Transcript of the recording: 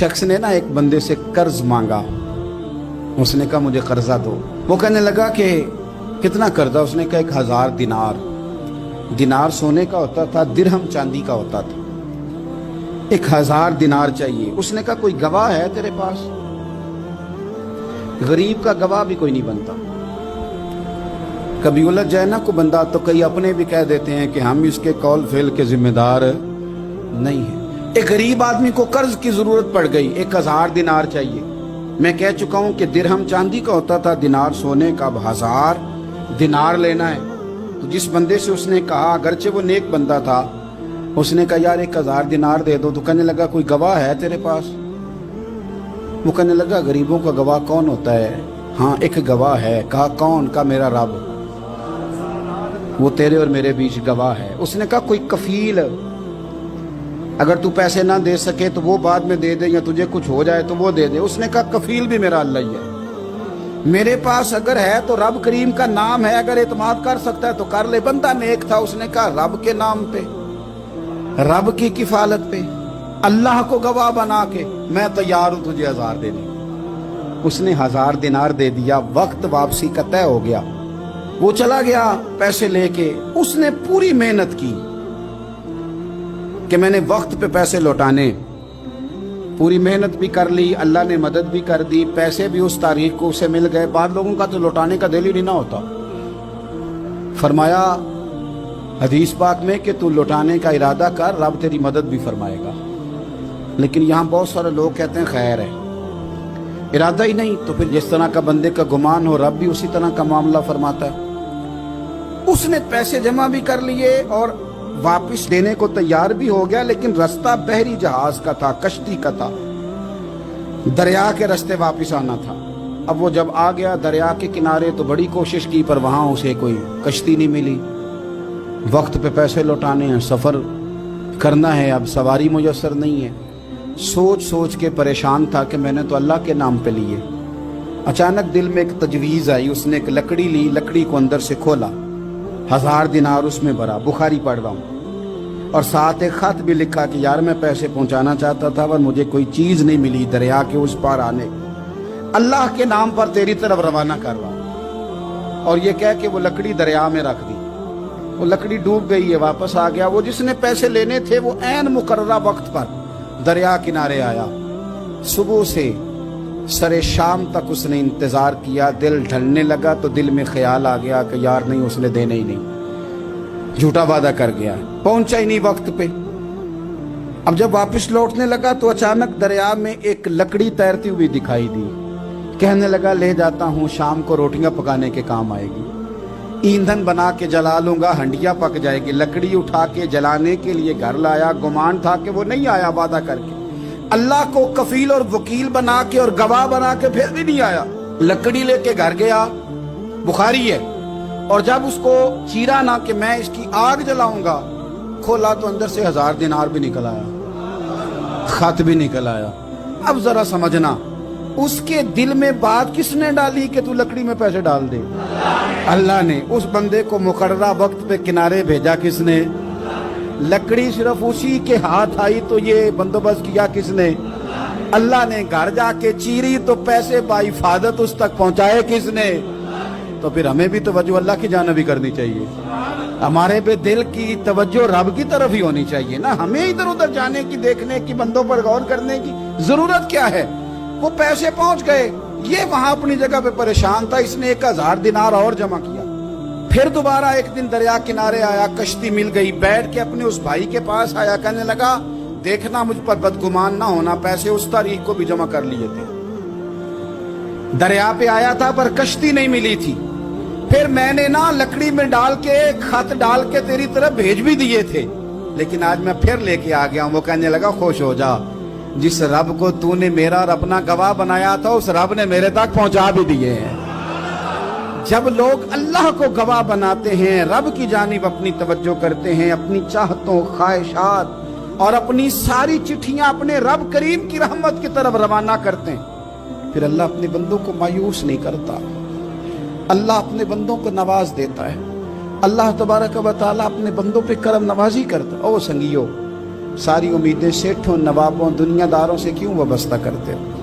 शख्स ने ना एक बंदे से कर्ज मांगा। उसने कहा मुझे कर्जा दो। वो कहने लगा कि कितना कर्जा? उसने कहा 1000 दिनार। दिनार सोने का होता था, दिरहम चांदी का होता था। 1000 दिनार चाहिए। उसने कहा कोई गवाह है तेरे पास? गरीब का गवाह भी कोई नहीं बनता। कभी उलझ जाए ना कोई बंदा तो कई अपने भी कह देते हैं कि हम इसके कौल फेल के जिम्मेदार नहीं है। एक गरीब आदमी को कर्ज की जरूरत पड़ गई, 1000 दिनार चाहिए। मैं कह चुका हूं कि दिरहम चांदी का होता था, दिनार सोने का। अब 1000 दिनार लेना है। तो जिस बंदे से उसने कहा, अगरचे वो नेक बंदा था, उसने कहा यार 1000 दिनार दे दो। तो कहने लगा कोई गवाह है तेरे पास? वो कहने लगा गरीबों का गवाह कौन होता है? हाँ एक गवाह है। कहा कौन? का मेरा रब, वो तेरे और मेरे बीच गवाह है। उसने कहा कोई कफील, अगर तू पैसे ना दे सके तो वो बाद में दे दे, या तुझे कुछ हो जाए तो वो दे दे। उसने कहा कफील भी मेरा अल्लाह ही है। मेरे पास अगर है तो रब करीम का नाम है, अगर एतमाद कर सकता है तो कर ले। बंदा नेक था, उसने कहा रब के नाम पे, रब की किफालत पे, अल्लाह को गवाह बना के मैं तैयार हूं तुझे 1000 देने। उसने 1000 दिनार दे दिया। वक्त वापसी का तय हो गया। वो चला गया पैसे लेके। उसने पूरी मेहनत की कि मैंने वक्त पे पैसे लौटाने, पूरी मेहनत भी कर ली, अल्लाह ने मदद भी कर दी, पैसे भी उस तारीख को उसे मिल गए। बाद लोगों का तो लौटाने का दिल ही नहीं ना होता। फरमाया हदीस पाक में कि तू लौटाने का इरादा कर, रब तेरी मदद भी फरमाएगा। लेकिन यहाँ बहुत सारे लोग कहते हैं खैर है, इरादा ही नहीं। तो फिर जिस तरह का बंदे का गुमान हो, रब भी उसी तरह का मामला फरमाता है। उसने पैसे जमा भी कर लिए और वापस देने को तैयार भी हो गया, लेकिन रास्ता बहरी जहाज का था, कश्ती का था, दरिया के रास्ते वापस आना था। अब वो जब आ गया दरिया के किनारे तो बड़ी कोशिश की, पर वहां उसे कोई कश्ती नहीं मिली। वक्त पे पैसे लौटाने हैं, सफर करना है, अब सवारी मुयस्सर नहीं है। सोच सोच के परेशान था कि मैंने तो अल्लाह के नाम पे लिए। अचानक दिल में एक तजवीज आई। उसने एक लकड़ी ली, लकड़ी को अंदर से खोला, 1000 दिनार उसमें भरा। बुखारी पढ़ रहा हूँ, और साथ एक खत भी लिखा कि यार मैं पैसे पहुंचाना चाहता था पर मुझे कोई चीज नहीं मिली दरिया के उस पार आने, अल्लाह के नाम पर तेरी तरफ रवाना कर रहा हूं। और ये कह के वो लकड़ी दरिया में रख दी। वो लकड़ी डूब गई है। वापस आ गया। वो जिसने पैसे लेने थे वो ऐन मुकर्ररा वक्त पर दरिया किनारे आया। सुबह से सरे शाम तक उसने इंतजार किया। दिल ढलने लगा तो दिल में ख्याल आ गया कि यार नहीं, उसने देने ही नहीं, झूठा वादा कर गया, पहुंचा ही नहीं वक्त पे। अब जब वापस लौटने लगा तो अचानक दरिया में एक लकड़ी तैरती हुई दिखाई दी। कहने लगा ले जाता हूं, शाम को रोटियां पकाने के काम आएगी, ईंधन बना के जला लूंगा, हंडिया पक जाएगी। लकड़ी उठा के जलाने के लिए घर लाया। गुमान था कि वो नहीं आया वादा करके। अल्लाह को कफील और वकील बना के और गवाह बना के फिर भी नहीं आया। लकड़ी लेके घर गया, बुखारी है, और जब उसको चीरा ना कि मैं इसकी आग जलाऊंगा, खोला तो अंदर से 1000 दिनार भी निकल आया, खत भी निकल आया। अब जरा समझना, उसके दिल में बात किसने डाली कि तू लकड़ी में पैसे डाल दे? अल्लाह ने। उस बंदे को मुकर्ररा वक्त पे किनारे भेजा किसने? लकड़ी सिर्फ उसी के हाथ आई तो ये बंदोबस्त किया किसने? अल्लाह ने। घर जाके चीरी तो पैसे बाहिफाजत उस तक पहुंचाए किसने? तो फिर हमें भी तवज्जो अल्लाह की जानिब भी करनी चाहिए। हमारे पे दिल की तवज्जो रब की तरफ ही होनी चाहिए ना। हमें इधर उधर जाने की, देखने की, बंदों पर गौर करने की जरूरत क्या है? वो पैसे पहुंच गए, ये वहां अपनी जगह पे परेशान था। इसने 1000 दिनार और जमा किया। फिर दोबारा एक दिन दरिया किनारे आया, कश्ती मिल गई, बैठ के अपने उस भाई के पास आया। कहने लगा देखना मुझ पर बदगुमान ना होना, पैसे उस तारीख को भी जमा कर लिए थे। दरिया पे आया था पर कश्ती नहीं मिली थी। फिर मैंने ना लकड़ी में डाल के, खत डाल के तेरी तरफ भेज भी दिए थे, लेकिन आज मैं फिर लेके आ गया हूं। वो कहने लगा खुश हो जा, जिस रब को तूने मेरा और अपना गवाह बनाया था उस रब ने मेरे तक पहुंचा भी दिए हैं। जब लोग अल्लाह को गवाह बनाते हैं, रब की जानिब अपनी तवज्जो करते हैं, अपनी चाहतों, ख्वाहिशात और अपनी सारी चिट्ठियां अपने रब करीम की रहमत की तरफ रवाना करते हैं, फिर अल्लाह अपने बंदों को मायूस नहीं करता। अल्लाह अपने बंदों को नवाज देता है। अल्लाह तबारक व तआला अपने बंदों पे करम नवाजी करता है। ओ संगियो, ساری امیدیں سیٹھوں نوابوں دنیا داروں سے کیوں وابستہ کرتے ہو؟